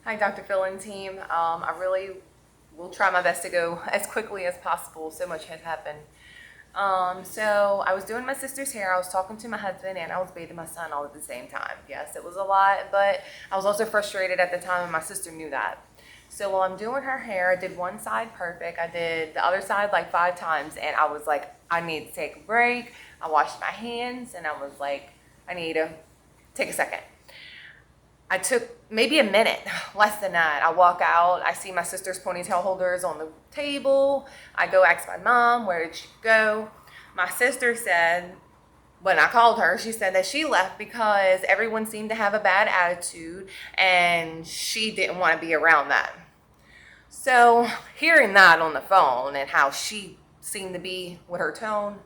Hi, Dr. Phil and team. I really will try my best to go as quickly as possible. So much has happened. So I was doing my sister's hair. I was talking to my husband and I was bathing my son all at the same time. Yes, it was a lot, but I was also frustrated at the time and my sister knew that. So while I'm doing her hair, I did one side perfect. I did the other side like 5 times and I was like, I need to take a break. I washed my hands and I was like, I need to take a second. I took maybe a minute, less than that. I walk out, I see my sister's ponytail holders on the table. I go ask my mom, where did she go? My sister said, when I called her, she said that she left because everyone seemed to have a bad attitude and she didn't want to be around that. So hearing that on the phone and how she seemed to be with her tone,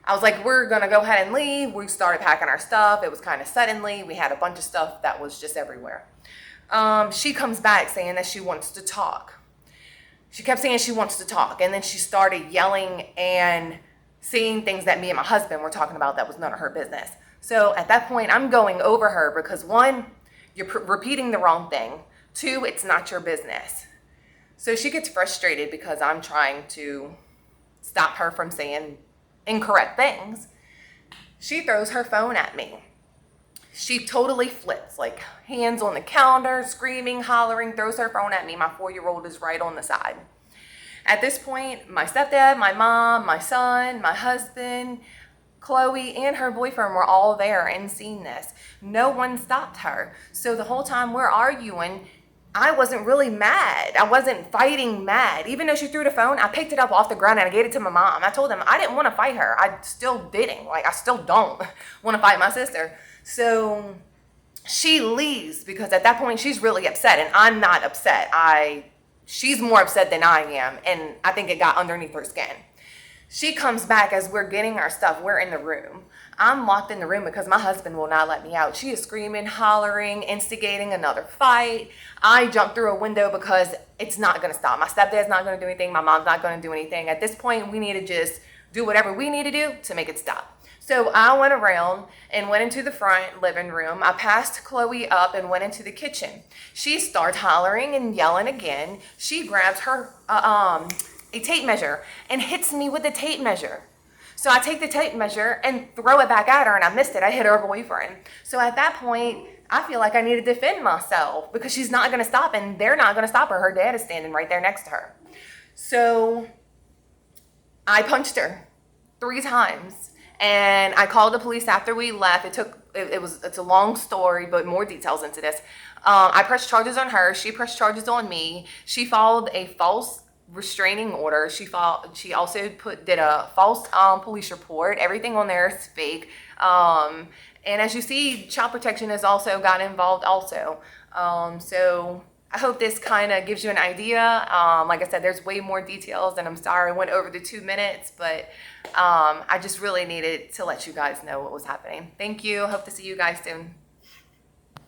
I was like, we're going to go ahead and leave. We started packing our stuff. It was kind of suddenly. We had a bunch of stuff that was just everywhere. She comes back saying that she wants to talk. She kept saying she wants to talk. And then she started yelling and saying things that me and my husband were talking about that was none of her business. So at that point, I'm going over her because one, you're repeating the wrong thing. Two, it's not your business. So she gets frustrated because I'm trying to stop her from saying incorrect things. She throws her phone at me. She totally flips, like hands on the counter, screaming, hollering, throws her phone at me. My 4-year-old is right on the side. At this point, my stepdad, my mom, my son, my husband, Chloe, and her boyfriend were all there and seen this. No one stopped her. So the whole time we're arguing, I wasn't really mad. I wasn't fighting mad. Even though she threw the phone, I picked it up off the ground and I gave it to my mom. I told them I didn't want to fight her. I still didn't. Like, I still don't want to fight my sister. So she leaves because at that point she's really upset and I'm not upset. She's more upset than I am, and I think it got underneath her skin. She comes back as we're getting our stuff. We're in the room. I'm locked in the room because my husband will not let me out. She is screaming, hollering, instigating another fight. I jump through a window because it's not going to stop. My stepdad's not going to do anything. My mom's not going to do anything. At this point, we need to just do whatever we need to do to make it stop. So I went around and went into the front living room. I passed Chloe up and went into the kitchen. She starts hollering and yelling again. She grabs her a tape measure and hits me with the tape measure. So I take the tape measure and throw it back at her and I missed it. I hit her boyfriend. So at that point, I feel like I need to defend myself because she's not going to stop and they're not going to stop her. Her dad is standing right there next to her. So I punched her 3 times and I called the police after we left. It's a long story, but more details into this. I pressed charges on her. She pressed charges on me. She filed a false restraining order. She also did a false police report. Everything on there is fake. And as you see, child protection has also got involved also. So I hope this kind of gives you an idea. Like I said, there's way more details and I'm sorry I went over the 2 minutes, but I just really needed to let you guys know what was happening. Thank you. Hope to see you guys soon.